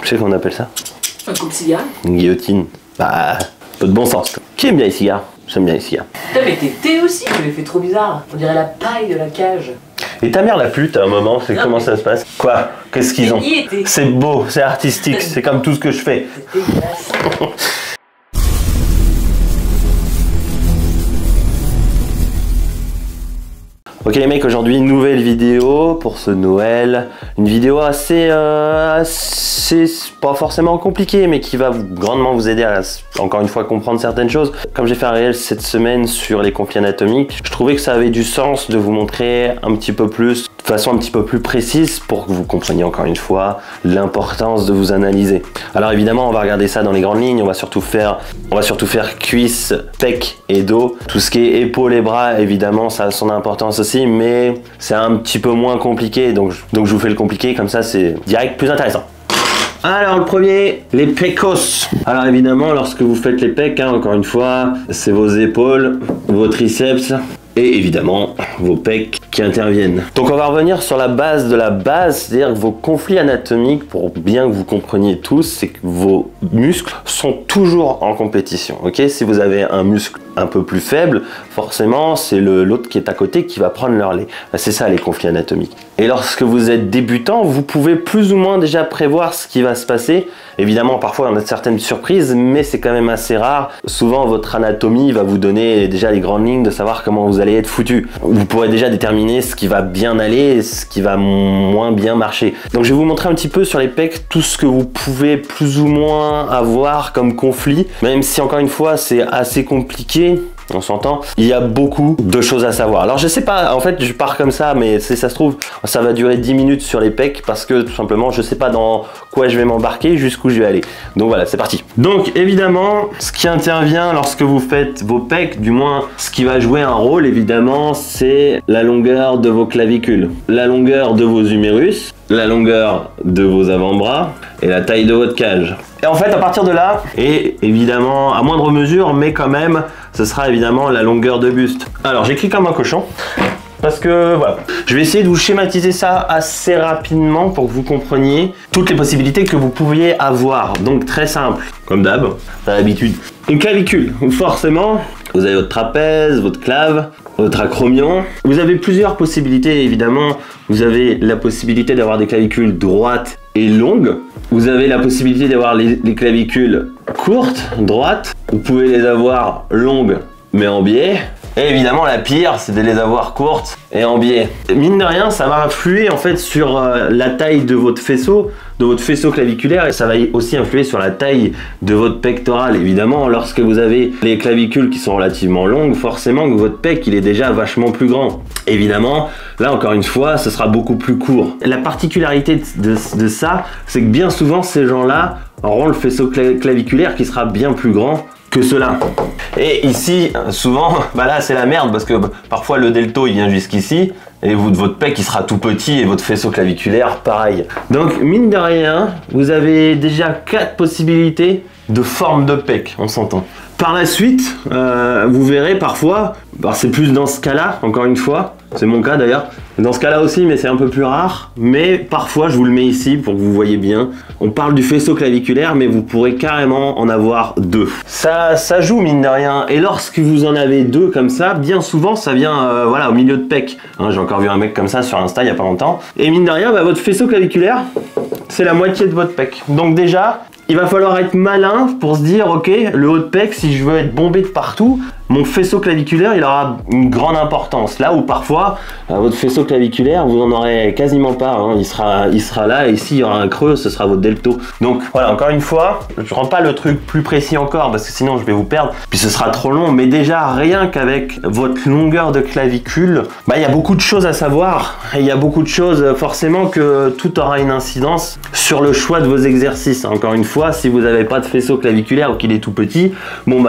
Tu sais comment on appelle ça? Un coup de cigare. Une guillotine. Bah, peu de bon sens. Qui aime bien les cigares? J'aime bien les cigares. Putain, mais t'es aussi, tu les fais trop bizarre. On dirait la paille de la cage. Et ta mère la pute à un moment, c'est comment ça se passe? Quoi? Qu'est-ce qu'ils ont? C'est beau, c'est artistique, c'est comme tout ce que je fais. C'est dégueulasse. Ok les mecs, aujourd'hui nouvelle vidéo pour ce Noël, une vidéo assez pas forcément compliquée mais qui va grandement vous aider à encore une fois comprendre certaines choses. Comme j'ai fait un réel cette semaine sur les conflits anatomiques, je trouvais que ça avait du sens de vous montrer un petit peu plus, de façon un petit peu plus précise pour que vous compreniez encore une fois l'importance de vous analyser. Alors évidemment on va regarder ça dans les grandes lignes, on va surtout faire cuisses, pecs et dos. Tout ce qui est épaules et bras évidemment ça a son importance aussi, mais c'est un petit peu moins compliqué, donc je vous fais le compliqué, comme ça c'est direct plus intéressant. Alors le premier, les pecos. Alors évidemment lorsque vous faites les pecs, hein, encore une fois, c'est vos épaules, vos triceps et évidemment vos pecs qui interviennent. Donc on va revenir sur la base de la base, c'est-à-dire que vos conflits anatomiques, pour bien que vous compreniez tous, c'est que vos muscles sont toujours en compétition. Ok, si vous avez un muscle un peu plus faible, forcément c'est l'autre qui est à côté qui va prendre leur lait. C'est ça les conflits anatomiques. Et lorsque vous êtes débutant, vous pouvez plus ou moins déjà prévoir ce qui va se passer. Évidemment parfois on a certaines surprises, mais c'est quand même assez rare. Souvent votre anatomie va vous donner déjà les grandes lignes de savoir comment vous allez être foutu. Vous pourrez déjà déterminer ce qui va bien aller et ce qui va moins bien marcher. Donc je vais vous montrer un petit peu sur les pecs tout ce que vous pouvez plus ou moins avoir comme conflit, même si encore une fois c'est assez compliqué. On s'entend, il y a beaucoup de choses à savoir. Alors je sais pas, en fait je pars comme ça, mais si ça se trouve ça va durer 10 minutes sur les pecs parce que tout simplement je sais pas dans quoi je vais m'embarquer, jusqu'où je vais aller. Donc voilà, c'est parti. Donc évidemment ce qui intervient lorsque vous faites vos pecs, du moins ce qui va jouer un rôle évidemment, c'est la longueur de vos clavicules, la longueur de vos humérus, la longueur de vos avant-bras et la taille de votre cage. Et en fait à partir de là, et évidemment à moindre mesure, mais quand même, ce sera évidemment la longueur de buste. Alors j'écris comme un cochon, parce que voilà, je vais essayer de vous schématiser ça assez rapidement pour que vous compreniez toutes les possibilités que vous pouviez avoir. Donc très simple, comme d'hab, à l'habitude. Une clavicule, forcément, vous avez votre trapèze, votre clave, votre acromion. Vous avez plusieurs possibilités évidemment. Vous avez la possibilité d'avoir des clavicules droites et longues. Vous avez la possibilité d'avoir les clavicules courtes, droites. Vous pouvez les avoir longues mais en biais. Et évidemment la pire c'est de les avoir courtes et en biais. Mine de rien ça va influer en fait sur la taille de votre faisceau claviculaire, et ça va aussi influer sur la taille de votre pectoral. Évidemment lorsque vous avez les clavicules qui sont relativement longues, forcément que votre pec il est déjà vachement plus grand. Évidemment là encore une fois ce sera beaucoup plus court. La particularité de ça c'est que bien souvent ces gens là auront le faisceau claviculaire qui sera bien plus grand que cela. Et ici, souvent, bah là c'est la merde parce que parfois le delto il vient jusqu'ici et votre pec il sera tout petit et votre faisceau claviculaire pareil. Donc mine de rien, vous avez déjà 4 possibilités de forme de pec, on s'entend. Par la suite, vous verrez parfois, c'est plus dans ce cas-là, encore une fois, c'est mon cas d'ailleurs, dans ce cas-là aussi, mais c'est un peu plus rare, mais parfois je vous le mets ici pour que vous voyez bien. On parle du faisceau claviculaire, mais vous pourrez carrément en avoir 2. Ça joue mine de rien, et lorsque vous en avez 2 comme ça, bien souvent ça vient voilà, au milieu de pec. Hein, j'ai encore vu un mec comme ça sur Insta il y a pas longtemps, et mine de rien, votre faisceau claviculaire, c'est la moitié de votre pec. Donc déjà, il va falloir être malin pour se dire ok, le haut de pec, si je veux être bombé de partout, mon faisceau claviculaire il aura une grande importance. Là où parfois votre faisceau claviculaire vous en aurez quasiment pas, hein. il sera là, et s'il y aura un creux ce sera votre delto. Donc voilà, encore une fois je rends pas le truc plus précis encore parce que sinon je vais vous perdre puis ce sera trop long, mais déjà rien qu'avec votre longueur de clavicule, il y a beaucoup de choses à savoir, et il y a beaucoup de choses forcément que tout aura une incidence sur le choix de vos exercices. Encore une fois, si vous n'avez pas de faisceau claviculaire ou qu'il est tout petit,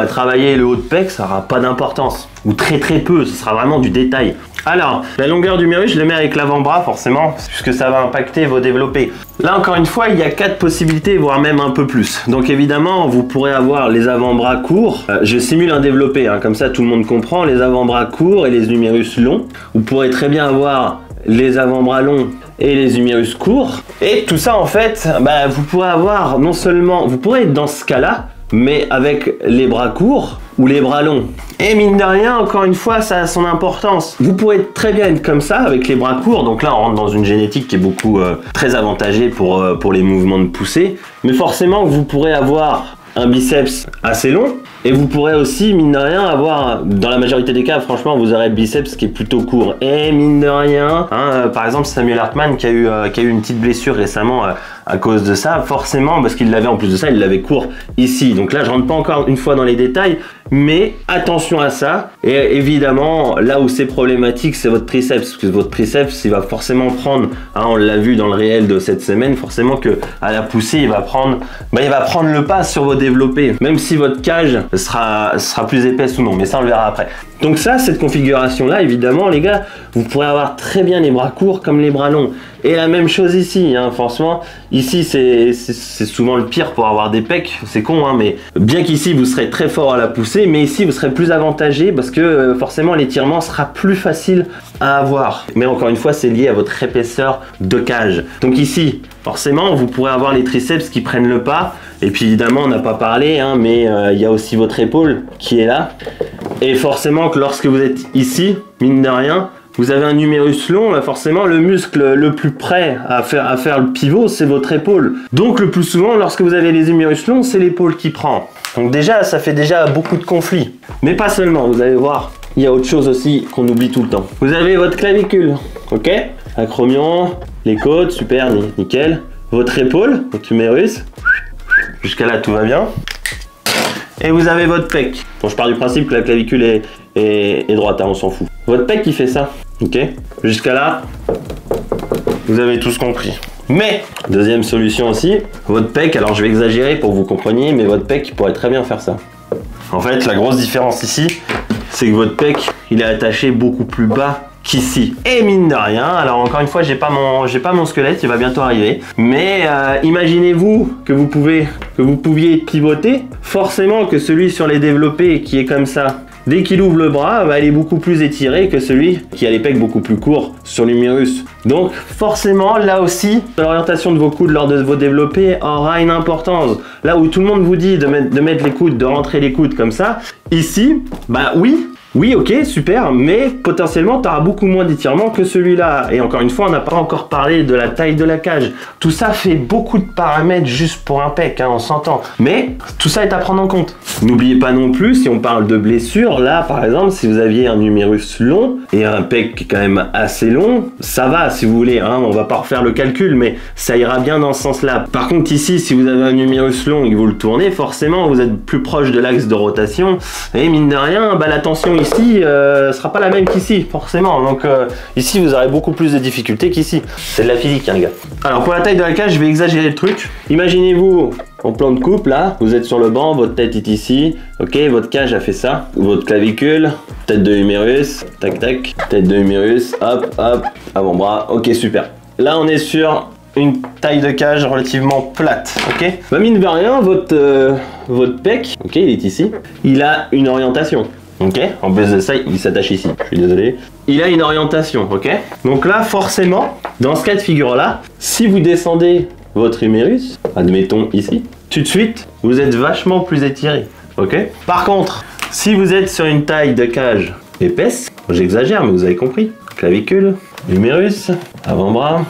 travailler le haut de pec ça n'aura pas d'importance, ou très peu, ce sera vraiment du détail. Alors, la longueur du mérus, je le mets avec l'avant-bras forcément, puisque ça va impacter vos développés. Là encore une fois, il y a 4 possibilités, voire même un peu plus. Donc évidemment, vous pourrez avoir les avant-bras courts. Je simule un développé, hein, comme ça tout le monde comprend. Les avant-bras courts et les humérus longs. Vous pourrez très bien avoir les avant-bras longs et les humérus courts. Et tout ça en fait, vous pourrez avoir non seulement, vous pourrez être dans ce cas-là, mais avec les bras courts ou les bras longs. Et mine de rien, encore une fois, ça a son importance. Vous pourrez très bien être comme ça avec les bras courts, donc là on rentre dans une génétique qui est beaucoup très avantagée pour les mouvements de poussée, mais forcément vous pourrez avoir un biceps assez long, et vous pourrez aussi, mine de rien, avoir, dans la majorité des cas, franchement, vous aurez le biceps qui est plutôt court. Et mine de rien, par exemple, Samuel Hartmann qui a eu une petite blessure récemment à cause de ça, forcément, parce qu'il l'avait en plus de ça, il l'avait court ici. Donc là, je rentre pas encore une fois dans les détails, mais attention à ça. Et évidemment, là où c'est problématique, c'est votre triceps, parce que votre triceps, il va forcément prendre, on l'a vu dans le réel de cette semaine, forcément que à la poussée, il va prendre le pas sur vos développés, même si votre cage sera plus épaisse ou non, mais ça on le verra après. Donc ça, cette configuration là, évidemment les gars, vous pourrez avoir très bien les bras courts comme les bras longs. Et la même chose ici, franchement, ici c'est souvent le pire pour avoir des pecs, c'est con, mais bien qu'ici vous serez très fort à la poussée, mais ici vous serez plus avantagé parce que forcément l'étirement sera plus facile à avoir. Mais encore une fois, c'est lié à votre épaisseur de cage. Donc ici, forcément, vous pourrez avoir les triceps qui prennent le pas. Et puis évidemment, on n'a pas parlé, mais il y a aussi votre épaule qui est là. Et forcément que lorsque vous êtes ici, mine de rien, vous avez un humérus long, forcément le muscle le plus prêt à faire le pivot, c'est votre épaule. Donc le plus souvent, lorsque vous avez les humérus longs, c'est l'épaule qui prend. Donc déjà, ça fait déjà beaucoup de conflits. Mais pas seulement, vous allez voir, il y a autre chose aussi qu'on oublie tout le temps. Vous avez votre clavicule, ok? Acromion, les côtes, super, nickel. Votre épaule, votre humérus. Jusqu'à là, tout va bien. Et vous avez votre pec. Bon, je pars du principe que la clavicule est droite, on s'en fout. Votre pec qui fait ça, ok? Jusqu'à là, vous avez tous compris. Mais, deuxième solution aussi, votre pec, alors je vais exagérer pour que vous compreniez, mais votre pec il pourrait très bien faire ça. En fait, la grosse différence ici, c'est que votre pec, il est attaché beaucoup plus bas qu'ici. Et mine de rien, alors encore une fois, j'ai pas mon squelette, il va bientôt arriver. Mais imaginez-vous que vous pouviez pivoter. Forcément que celui sur les développés qui est comme ça, dès qu'il ouvre le bras, il est beaucoup plus étiré que celui qui a les pecs beaucoup plus courts sur l'humérus. Donc forcément, là aussi, l'orientation de vos coudes lors de vos développés aura une importance. Là où tout le monde vous dit de mettre les coudes, de rentrer les coudes comme ça, ici, oui, ok, super, mais potentiellement, tu auras beaucoup moins d'étirement que celui-là. Et encore une fois, on n'a pas encore parlé de la taille de la cage. Tout ça fait beaucoup de paramètres juste pour un pec, on s'entend. Mais tout ça est à prendre en compte. N'oubliez pas non plus, si on parle de blessure, là, par exemple, si vous aviez un humérus long et un pec qui est quand même assez long, ça va, si vous voulez, on va pas refaire le calcul, mais ça ira bien dans ce sens-là. Par contre, ici, si vous avez un humérus long et que vous le tournez, forcément, vous êtes plus proche de l'axe de rotation. Et mine de rien, la tension ici sera pas la même qu'ici, forcément. Donc ici, vous aurez beaucoup plus de difficultés qu'ici. C'est de la physique, les gars. Alors pour la taille de la cage, je vais exagérer le truc. Imaginez-vous en plan de coupe, là, vous êtes sur le banc, votre tête est ici. Ok, votre cage a fait ça. Votre clavicule, tête de humérus, tac tac, tête de humérus, hop hop, avant-bras. Ok, super. Là, on est sur une taille de cage relativement plate, ok? Mine de rien, votre pec, ok, il est ici. Il a une orientation. Ok, en plus de ça, il s'attache ici, je suis désolé. Il a une orientation, ok? Donc là, forcément, dans ce cas de figure-là, si vous descendez votre humérus, admettons ici, tout de suite, vous êtes vachement plus étiré, ok? Par contre, si vous êtes sur une taille de cage épaisse, j'exagère, mais vous avez compris, clavicule, humérus, avant-bras,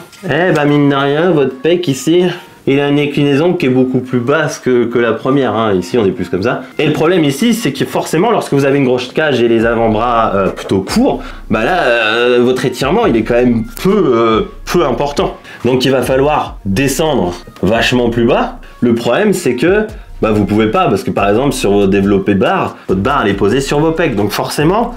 mine de rien, votre pec ici, il a une inclinaison qui est beaucoup plus basse que la première, ici on est plus comme ça. Et le problème ici, c'est que forcément lorsque vous avez une grosse cage et les avant-bras plutôt courts, votre étirement il est quand même peu important. Donc il va falloir descendre vachement plus bas. Le problème c'est que vous pouvez pas, parce que par exemple sur vos développés barres, votre barre elle est posée sur vos pecs, donc forcément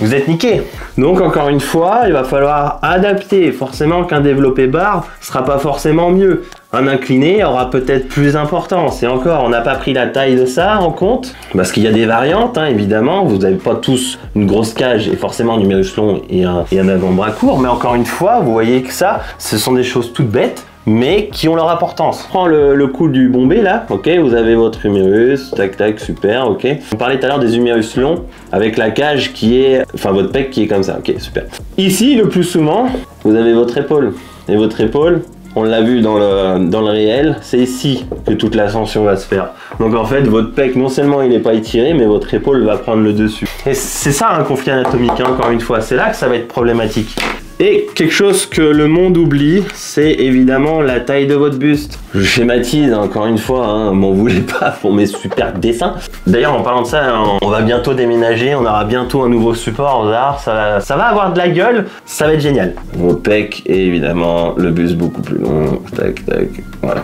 vous êtes niqué. Donc encore une fois, il va falloir adapter. Forcément qu'un développé barre sera pas forcément mieux. Un incliné aura peut-être plus d'importance. Et encore, on n'a pas pris la taille de ça en compte. Parce qu'il y a des variantes, évidemment. Vous n'avez pas tous une grosse cage et forcément un humérus long et un avant-bras court. Mais encore une fois, vous voyez que ça, ce sont des choses toutes bêtes. mais qui ont leur importance. Prends le coup du bombé là, ok, vous avez votre humérus, tac tac, super, ok. On parlait tout à l'heure des humérus longs avec la cage qui est, enfin votre pec qui est comme ça, ok, super. Ici, le plus souvent, vous avez votre épaule, et votre épaule, on l'a vu dans le réel, c'est ici que toute l'ascension va se faire. Donc en fait, votre pec, non seulement il n'est pas étiré, mais votre épaule va prendre le dessus. Et c'est ça un conflit anatomique, hein, encore une fois, c'est là que ça va être problématique. Et quelque chose que le monde oublie, c'est évidemment la taille de votre buste. Je schématise encore une fois, hein, m'en voulez pas pour mes super dessins. D'ailleurs, en parlant de ça, on va bientôt déménager, on aura bientôt un nouveau support, ça va avoir de la gueule, ça va être génial. Vos pecs et évidemment le buste beaucoup plus long, tac tac, voilà.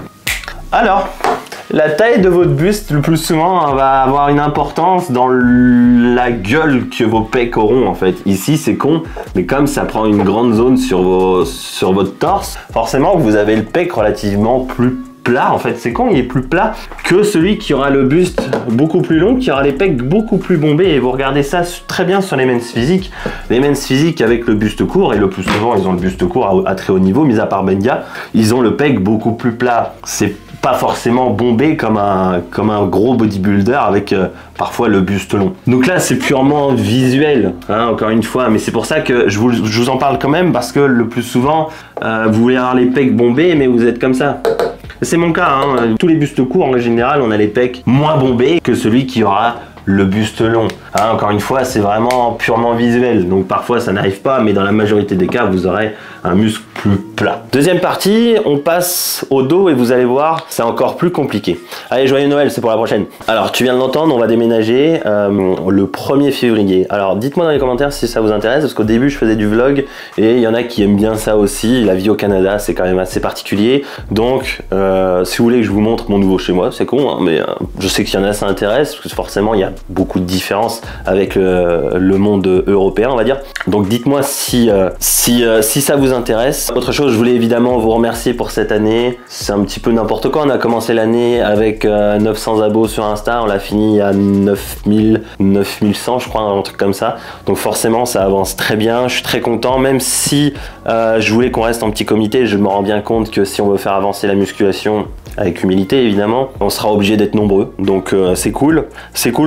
Alors, la taille de votre buste, le plus souvent, va avoir une importance dans la gueule que vos pecs auront, en fait. Ici, c'est con, mais comme ça prend une grande zone sur votre torse, forcément, vous avez le pec relativement plus plat. En fait, c'est con, il est plus plat que celui qui aura le buste beaucoup plus long, qui aura les pecs beaucoup plus bombés. Et vous regardez ça très bien sur les men's physiques. Les men's physiques avec le buste court, et le plus souvent, ils ont le buste court à très haut niveau, mis à part Benga, ils ont le pec beaucoup plus plat. C'est pas forcément bombé comme un gros bodybuilder avec parfois le buste long. Donc là c'est purement visuel, hein, encore une fois, mais c'est pour ça que je vous en parle quand même, parce que le plus souvent vous voulez avoir les pecs bombés mais vous êtes comme ça. C'est mon cas, hein. Tous les bustes courts en général on a les pecs moins bombés que celui qui aura le buste long. Hein, encore une fois, c'est vraiment purement visuel. Donc parfois ça n'arrive pas, mais dans la majorité des cas, vous aurez un muscle plus plat. Deuxième partie, on passe au dos et vous allez voir, c'est encore plus compliqué. Allez, joyeux Noël, c'est pour la prochaine. Alors, tu viens de l'entendre, on va déménager le 1er février. Alors, dites-moi dans les commentaires si ça vous intéresse, parce qu'au début, je faisais du vlog et il y en a qui aiment bien ça aussi. La vie au Canada, c'est quand même assez particulier. Donc, si vous voulez que je vous montre mon nouveau chez moi, c'est con, hein, mais je sais qu'il y en a ça intéresse, parce que forcément, il y a beaucoup de différences avec le monde européen, on va dire. Donc, dites-moi si ça vous intéresse. Autre chose, je voulais évidemment vous remercier pour cette année. C'est un petit peu n'importe quoi. On a commencé l'année avec 900 abos sur Insta. On l'a fini à 9100, je crois, un truc comme ça. Donc forcément, ça avance très bien. Je suis très content, même si je voulais qu'on reste en petit comité. Je me rends bien compte que si on veut faire avancer la musculation, avec humilité évidemment, on sera obligé d'être nombreux, donc c'est cool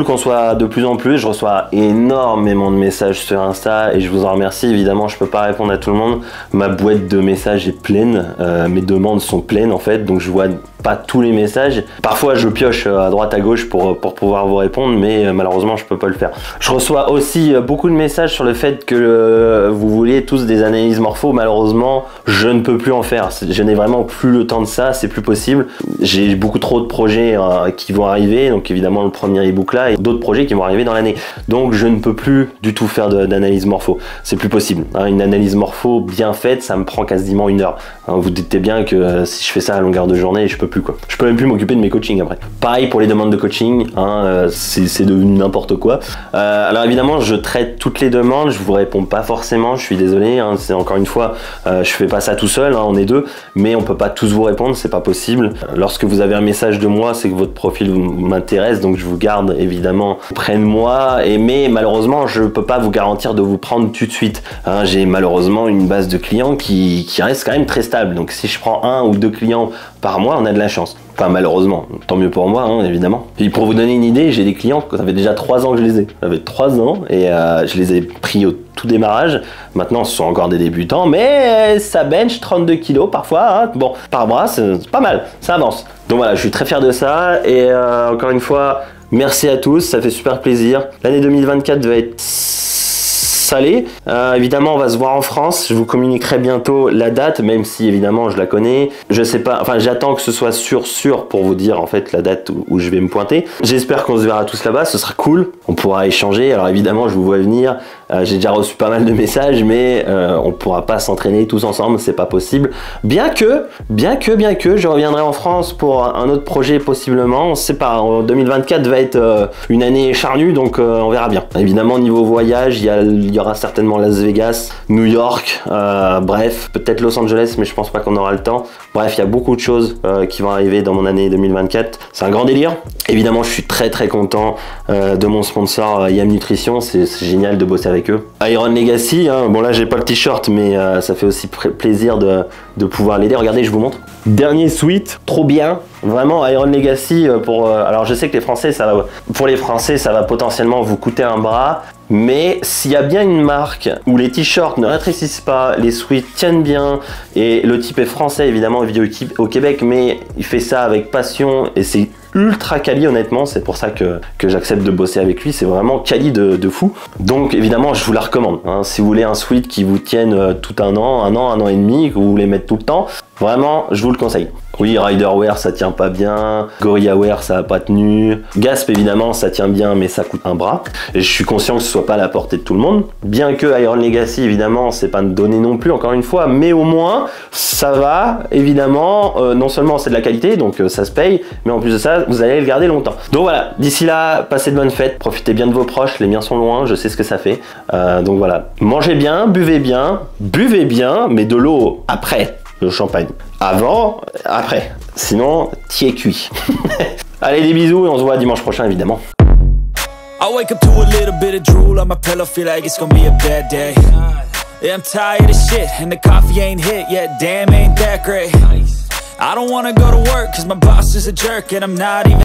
qu'on soit de plus en plus. Je reçois énormément de messages sur Insta et je vous en remercie. Évidemment, je peux pas répondre à tout le monde, ma boîte de messages est pleine, mes demandes sont pleines en fait, donc je vois pas tous les messages. Parfois je pioche à droite à gauche pour pouvoir vous répondre, mais malheureusement je peux pas le faire. Je reçois aussi beaucoup de messages sur le fait que vous vouliez tous des analyses morpho. Malheureusement je ne peux plus en faire, je n'ai vraiment plus le temps de ça, c'est plus possible. J'ai beaucoup trop de projets qui vont arriver, donc évidemment le premier ebook là et d'autres projets qui vont arriver dans l'année, donc je ne peux plus du tout faire d'analyse morpho, c'est plus possible, hein. Une analyse morpho bien faite, ça me prend quasiment 1 heure, hein. Vous doutez bien que si je fais ça à longueur de journée, je peux plus quoi. Je peux même plus m'occuper de mes coachings après. Pareil pour les demandes de coaching, hein, c'est devenu n'importe quoi. Alors évidemment je traite toutes les demandes, je vous réponds pas forcément, je suis désolé, hein, c'est encore une fois, je fais pas ça tout seul, hein, on est deux, mais on peut pas tous vous répondre, c'est pas possible. Lorsque vous avez un message de moi, c'est que votre profil m'intéresse, donc je vous garde évidemment près de moi, mais malheureusement je peux pas vous garantir de vous prendre tout de suite, hein. J'ai malheureusement une base de clients qui reste quand même très stable, donc si je prends 1 ou 2 clients par mois, on a de la chance. Enfin malheureusement, tant mieux pour moi, hein, évidemment. Et pour vous donner une idée, j'ai des clients, ça fait déjà 3 ans que je les ai. Ça fait 3 ans et je les ai pris au tout démarrage. Maintenant ce sont encore des débutants, mais ça bench 32 kilos parfois, hein. Bon, par bras, c'est pas mal, ça avance. Donc voilà, je suis très fier de ça et encore une fois, merci à tous, ça fait super plaisir. L'année 2024 va être salé. Évidemment on va se voir en France, je vous communiquerai bientôt la date, même si évidemment je la connais, je sais pas, enfin j'attends que ce soit sûr pour vous dire en fait la date où je vais me pointer. J'espère qu'on se verra tous là-bas, ce sera cool, on pourra échanger. Alors évidemment je vous vois venir, j'ai déjà reçu pas mal de messages, mais on pourra pas s'entraîner tous ensemble, c'est pas possible, bien que je reviendrai en France pour un autre projet possiblement, on sait pas. 2024 va être une année charnue, donc on verra bien. Évidemment niveau voyage, il y aura certainement Las Vegas, New York, bref, peut-être Los Angeles, mais je pense pas qu'on aura le temps. Bref, il y a beaucoup de choses qui vont arriver dans mon année 2024. C'est un grand délire. Évidemment, je suis très content de mon sponsor YAM Nutrition. C'est génial de bosser avec avec eux. Iron Legacy, hein, bon là j'ai pas le t-shirt, mais ça fait aussi plaisir de pouvoir l'aider. Regardez, je vous montre. Dernier sweat, trop bien. Vraiment Iron Legacy alors je sais que pour les Français ça va potentiellement vous coûter un bras, mais s'il y a bien une marque où les t-shirts ne rétrécissent pas, les sweats tiennent bien, et le type est français évidemment, il vit au Québec, mais il fait ça avec passion et c'est ultra quali honnêtement, c'est pour ça que j'accepte de bosser avec lui, c'est vraiment quali de fou. Donc évidemment je vous la recommande, hein. Si vous voulez un sweat qui vous tienne tout un an et demi, que vous voulez mettre tout le temps, vraiment je vous le conseille. Oui, Rider Wear ça tient pas bien, Gorilla Wear ça a pas tenu, Gasp évidemment ça tient bien mais ça coûte un bras, et je suis conscient que ce soit pas à la portée de tout le monde, bien que Iron Legacy évidemment c'est pas donné non plus encore une fois, mais au moins ça va évidemment, non seulement c'est de la qualité donc ça se paye, mais en plus de ça vous allez le garder longtemps. Donc voilà, d'ici là passez de bonnes fêtes, profitez bien de vos proches, les miens sont loin, je sais ce que ça fait, donc voilà, mangez bien, buvez bien, mais de l'eau après le champagne. Avant, après. Sinon, t'y es cuit. Allez, des bisous et on se voit dimanche prochain, évidemment. I wake up to a little bit of drool on my pillow, feel like it's gonna be a bad day. Yeah, I'm tired of shit, and the coffee ain't hit yet, damn, ain't that great. I don't wanna go to work, cause my boss is a jerk, and I'm not even